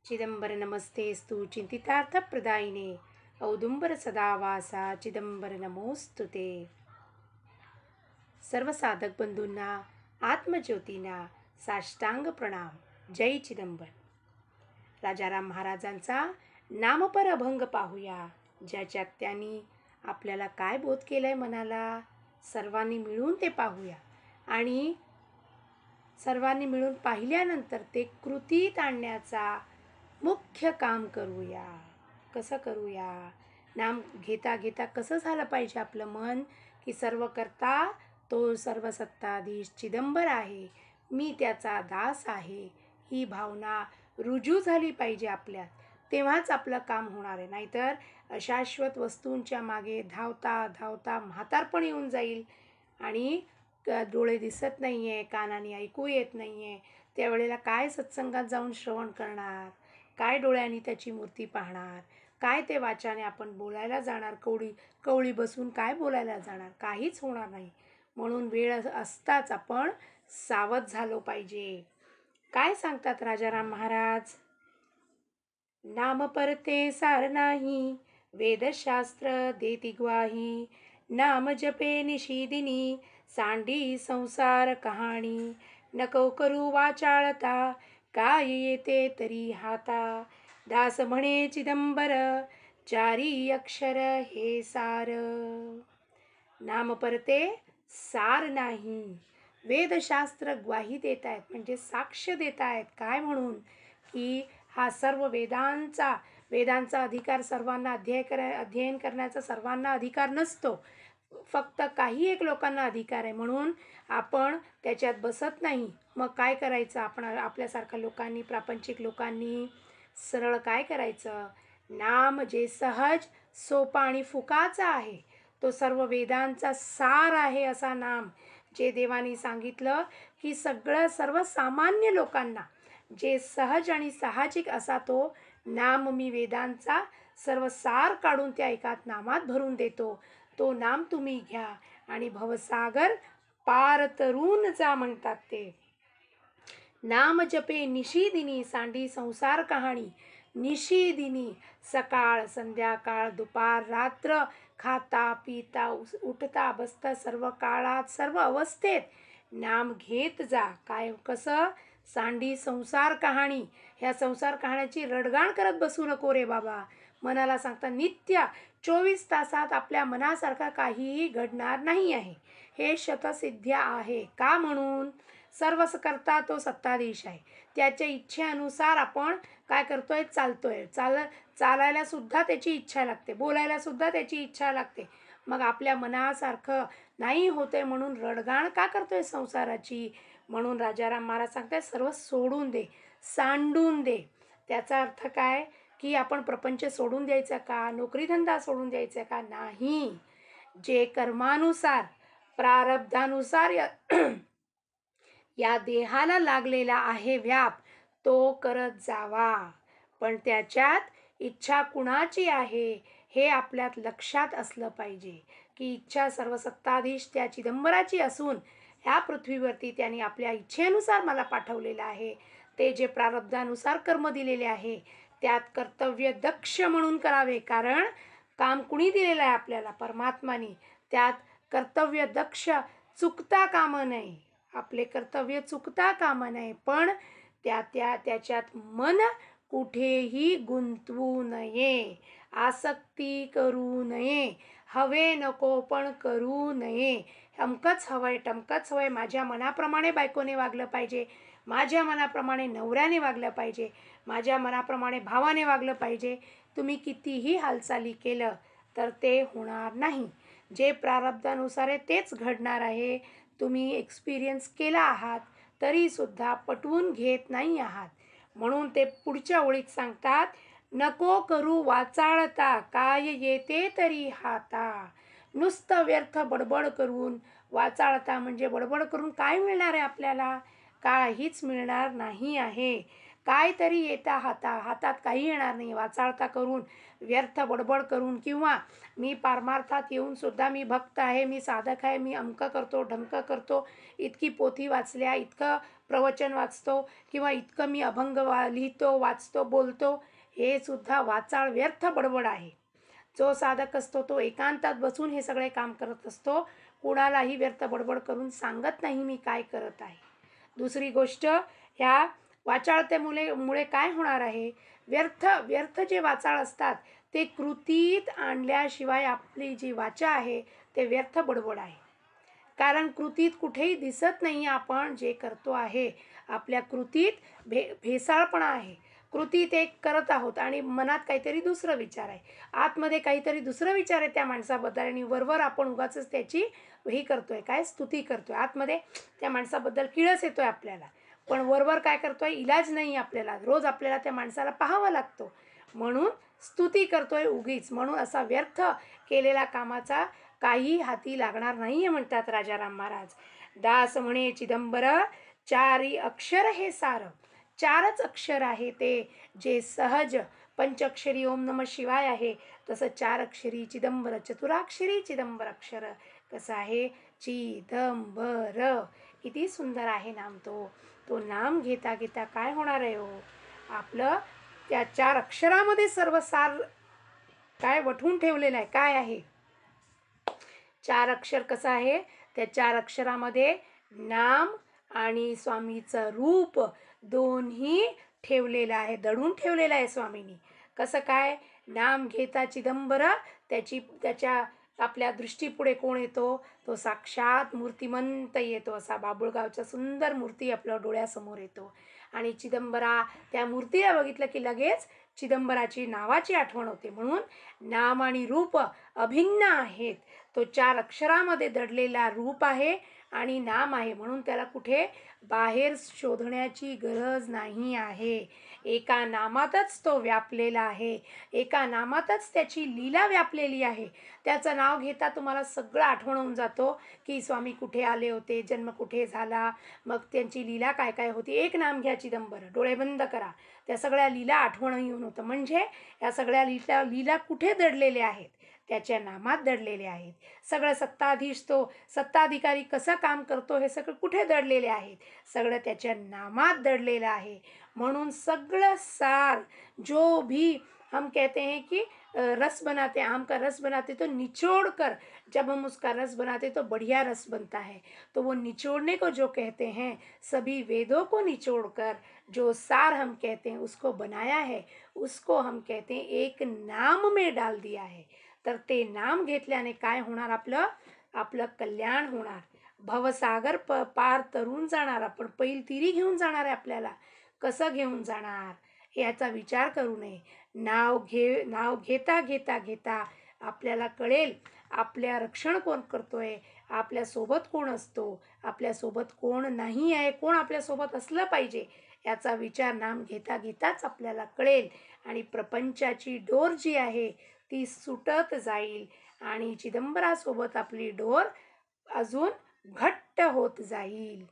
चिदंबर नमस्तेस्तु चिंतितार्थप्रदायिने औदुंबर सदावासा चिदंबर नमोस्तुते. सर्व साधक बंधूंना आत्मज्योतींना साष्टांग प्रणाम. जय चिदंबर. राजाराम महाराजांचा नामपर अभंग पाहूया, ज्याच्यात त्यांनी आपल्याला काय बोध केलंय मनाला. सर्वांनी मिळून ते पाहूया आणि सर्वांनी मिळून पाहिल्यानंतर ते कृतीत आणण्याचा मुख्य काम करूया. कसं करूया? नाम घेता घेता कसं झालं पाहिजे आपलं मन, की सर्व करता तो सर्व सत्ताधीश चिदंबर आहे, मी त्याचा दास आहे, ही भावना रुजू झाली पाहिजे आपल्यात. तेव्हाच आपलं काम होणार आहे. नाहीतर अशाश्वत वस्तूंच्या मागे धावता धावता म्हातारपण येऊन जाईल आणि डोळे दिसत नाही आहे, कानाने ऐकू येत नाही आहे. त्यावेळेला काय सत्संगात जाऊन श्रवण करणार, काय डोळ्यांनी त्याची मूर्ती पाहणार, काय ते वाचाने आपण बोलायला जाणार, कवळी बसून काय बोलायला जाणार, काहीच होणार नाही. म्हणून वेळ असताच आपण सावध झालो पाहिजे. काय सांगतात राजाराम महाराज? नाम परते सार नाही, वेदशास्त्र देती ग्वाही. नाम जपे निशिदिनी, सांडी संसार कहाणी. नको करू वाचाळता, काय येते तरी हाता. दास म्हणे चिदंबर, चारी अक्षर हे सार. नाम परते सार नाही. वेदशास्त्र ग्वाही देत आहेत, म्हणजे साक्ष देत आहेत. काय म्हणून? की हा सर्व वेदांचा अधिकार सर्वांना अध्ययन करण्याचा सर्वांना अधिकार नसतो. फक्त काही एक लोकांना अधिकार आहे. म्हणून आपण त्याच्यात बसत नाही. मग काय करायचं? आपण आपल्यासारख्या लोकांनी, प्रापंचिक लोकांनी सरळ काय करायचं? नाम जे सहज, सोपा आणि फुकाचा आहे, तो सर्व वेदांचा सार आहे असा नाम, जे देवानी सांगितलं की सर्वसामान्य लोकांना जे सहज आणि साहजिक असा तो नाम मी वेदांचा सर्व सार काढून त्या एकाच नामात भरून देतो. तो नाम तुम्ही घ्या आणि भवसागर पार तरून जा म्हणतात ते. नाम जपे निशिदिनी, सांडी संसार कहाणी. निशिदिनी सकाळ संध्याकाळ दुपार रात्र, खाता पिता उठता बसता सर्व काळात सर्व अवस्थेत नाम घेत जा. काय कसं? सांडी संसार कहाणी. ह्या संसार कहाण्याची रडगाण करत बसू नको रे बाबा. मनाला सांगता नित्य 24 तासात आपल्या मनासारखा काहीही घडणार नाही आहे, हे शतसिद्ध आहे. का म्हणून? सर्वच करता तो सत्ताधीश आहे. त्याच्या इच्छेनुसार आपण काय करतोय? चालतोय. चालायला सुद्धा त्याची इच्छा लागते, बोलायला सुद्धा त्याची इच्छा लागते. मग आपल्या मनासारखं नाही होते म्हणून रडगाण का करतोय संसाराची? म्हणून राजाराम महाराज सांगताय सर्व सोडून दे, सांडून दे. त्याचा अर्थ काय? की आपण प्रपंच सोडून द्यायचा का? नोकरीधंदा सोडून द्यायचा का? नाही. जे कर्मानुसार प्रारब्धानुसार या देहाला लागलेला आहे व्याप, तो करत जावा. पण त्याच्यात इच्छा कुणाची आहे हे आपल्यात लक्षात असलं पाहिजे. की इच्छा सर्व सत्ताधीश त्या चिदंबराची असून ह्या पृथ्वीवरती त्यांनी आपल्या इच्छेनुसार मला पाठवलेलं आहे. ते जे प्रारब्धानुसार कर्म दिलेले आहे त्यात कर्तव्य दक्ष म्हणून करावे. कारण काम कुणी दिलेलं आहे आपल्याला? परमात्माने. त्यात कर्तव्य दक्ष चुकता कामा नये. आपले कर्तव्य चुकता कामा नये, पण त्याच्यात मन कुठेही गुंतवू नये, आसक्ती करू नये, हवे नको पण करू नये. अमकंच हवंय, टमकंच हवंय, माझ्या मनाप्रमाणे बायकोने वागलं पाहिजे, माझ्या मनाप्रमाणे नवऱ्याने वागलं पाहिजे, माझ्या मनाप्रमाणे भावाने वागलं पाहिजे. तुम्ही कितीही हालचाली केलं तर ते होणार नाही. जे प्रारब्धानुसार आहे तेच घडणार आहे. तुम्ही एक्सपिरियन्स केला आहात तरीसुद्धा पटवून घेत नाही आहात. म्हणून ते पुढच्या ओळीत सांगतात, नको करू वाचाळता, काय येते तरी हाता. नुसतं व्यर्थ बडबड करून वाचाळता म्हणजे बडबड करून काय मिळणार आहे आपल्याला? काहीच मिळणार नाही आहे. काहीतरी येता हातात काही येणार नाही. वाचाळता करून, व्यर्थ बडबड करून, किंवा मी पारमार्थात येऊन सुद्धा मी भक्त आहे, मी साधक आहे, मी अमकं करतो ढमकं करतो, इतकी पोथी वाचल्या, इतकं प्रवचन वाचतो, किंवा इतकं मी अभंग लिहितो, वाचतो, बोलतो, हे सुद्धा वाचाळ व्यर्थ बडबड आहे. जो साधक असतो तो एकांतात बसून हे सगळे काम करत असतो, कुणालाही व्यर्थ बडबड करून सांगत नाही मी काय करत आहे. दुसरी गोष्ट, ह्या वाचाळतेमुळे काय होणार आहे, व्यर्थ व्यर्थ जे वाचाळ असतात ते कृतीत आणल्याशिवाय आपली जी वाचा आहे ते व्यर्थ बडबड आहे. कारण कृतीत कुठेही दिसत नाही आपण जे करतो आहे. आपल्या कृतीत भेसाळपणा आहे. कृतीत एक करत आहोत आणि मनात काहीतरी दुसरं विचार आहे, आतमध्ये काहीतरी दुसरं विचार आहे त्या माणसाबद्दल, आणि वरवर आपण उगाचच त्याची ही करतोय, काय स्तुती करतोय. आतमध्ये त्या माणसाबद्दल किळस येतोय आपल्याला, पण वरवर काय करतोय, इलाज नाही आपल्याला, रोज आपल्याला त्या माणसाला पाहावा लागतो म्हणून स्तुती करतोय उगीच. म्हणून असा व्यर्थ केलेला कामाचा काही हाती लागणार नाहीये म्हणतात राजाराम महाराज. दास म्हणे चिदंबर चारी अक्षर हे सार. चारच अक्षर आहे ते, जे सहज पंचअक्षरी ओम नमः शिवाय आहे, तसं चार अक्षरी चिदंबर, चतुराक्षरी चिदंबर अक्षर कसं आहे, चिदंबर. किती सुंदर आहे नाम. तो नाम घेता घेता काय होणार आहे हो, आपलं त्या चार अक्षरामध्ये सर्व सार काय वठून ठेवलेलं आहे. काय आहे चार अक्षर, कसं आहे, त्या चार अक्षरामध्ये नाम आणि स्वामीचं रूप दोन्ही ठेवलेलं आहे, दडून ठेवलेलं आहे स्वामींनी. कसं काय, नाम घेता चिदंबर, त्याच्या आपल्या दृष्टीपुढे कोण येतो, तो साक्षात मूर्तिमंत येतो. असा बाबुळगावचा सुंदर मूर्ती आपल्या डोळ्यासमोर येतो, आणि चिदंबरा त्या मूर्तीला बघितलं की लगेच चिदंबराची नावाची आठवण होते. म्हणून नाम आणि रूप अभिन्न आहेत. तो चार अक्षरामध्ये दडलेला रूप आहे आणि नाम आहे, म्हणून त्याला कुठे बाहेर शोधण्याची गरज नाही आहे. एका नामातच तो व्यापलेला आहे, एका नामातच त्याची लीला व्यापलेली आहे. त्याचं नाव घेता तुम्हाला सगळं आठवण होऊन जातो की स्वामी कुठे आले होते, जन्म कुठे झाला, मग त्यांची लीला काय काय होती. एक नाम घ्या चिदंबर, डोळे बंद करा, त्या सगळ्या लीला आठवण येऊन होतं. म्हणजे या सगळ्या लीला कुठे दडलेल्या आहेत, त्याच्या नामात दडलेले आहेत. सगळं सत्ताधीश, तो सत्ताधिकारी कसं काम करतो, हे सगळं कुठे दडलेले आहेत, सगळं त्याच्या नामात दडलेलं आहे. म्हणून सगळं सार, जो भी हम कहते हैं कि रस बनाते, आम का रस बनाते तो निचोड़ कर, जब हम उसका रस बनाते तो बढ़िया रस बनता है, तो वो निचोड़ने को जो कहते हैं, सभी वेदों को निचोड़ कर जो सार हम कहते हैं उसको बनाया है, उसको हम कहते हैं एक नाम में डाल दिया है. तर ते नाम घेतल्याने काय होणार, आपलं कल्याण होणार. भवसागर पार तरून जाणार, आपण पैलतीरी घेऊन जाणार आहे. आपल्याला कसं घेऊन जाणार याचा विचार करू नये. नाव घेता घेता घेता आपल्याला कळेल आपल्या रक्षण कोण करतोय, आपल्यासोबत कोण असतो, आपल्यासोबत कोण नाही आहे, कोण आपल्यासोबत असलं पाहिजे याचा विचार नाम घेता घेताच आपल्याला कळेल. आणि प्रपंचाची डोर जी आहे ती सुटत जाईल, आणि चिदंबरासोबत आपली डोर अजून घट्ट होत जाईल.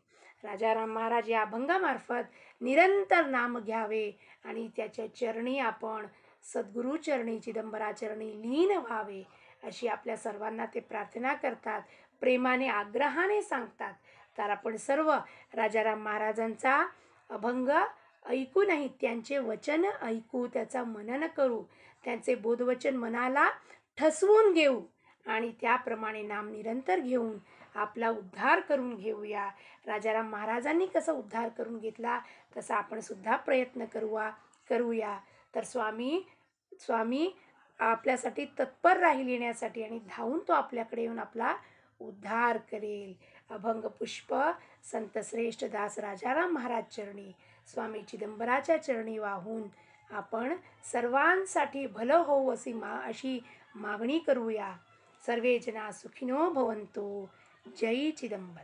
राजाराम महाराज या अभंगामार्फत निरंतर नाम घ्यावे आणि त्याच्या चरणी आपण सद्गुरु चरणी, चिदंबरा चरणी लीन व्हावे, अशी आपल्या सर्वांना ते प्रार्थना करतात, प्रेमाने आग्रहाने सांगतात. तर आपण सर्व राजाराम महाराजांचा अभंग ऐकू नाही, त्यांचे वचन ऐकू, त्याचा मनन करू, त्यांचे बोधवचन मनाला ठसवून घेऊ आणि त्याप्रमाणे नाम निरंतर घेऊन आपला उद्धार करून घेऊया. राजाराम महाराजांनी कसा उद्धार करून घेतला तसा आपण सुद्धा प्रयत्न करूया. तर स्वामी आपल्यासाठी तत्पर राहील येण्यासाठी, आणि धावून तो आपल्याकडे येऊन आपला उद्धार करेल. अभंग पुष्प संत श्रेष्ठ दास राजाराम महाराज चरणी, स्वामी चिदंबराच्या चरणी वाहून आपण सर्वांसाठी भलं होऊ अशी मागणी करूया. सर्वे जना सुखिनो भवन्तु. जय चिदंबर.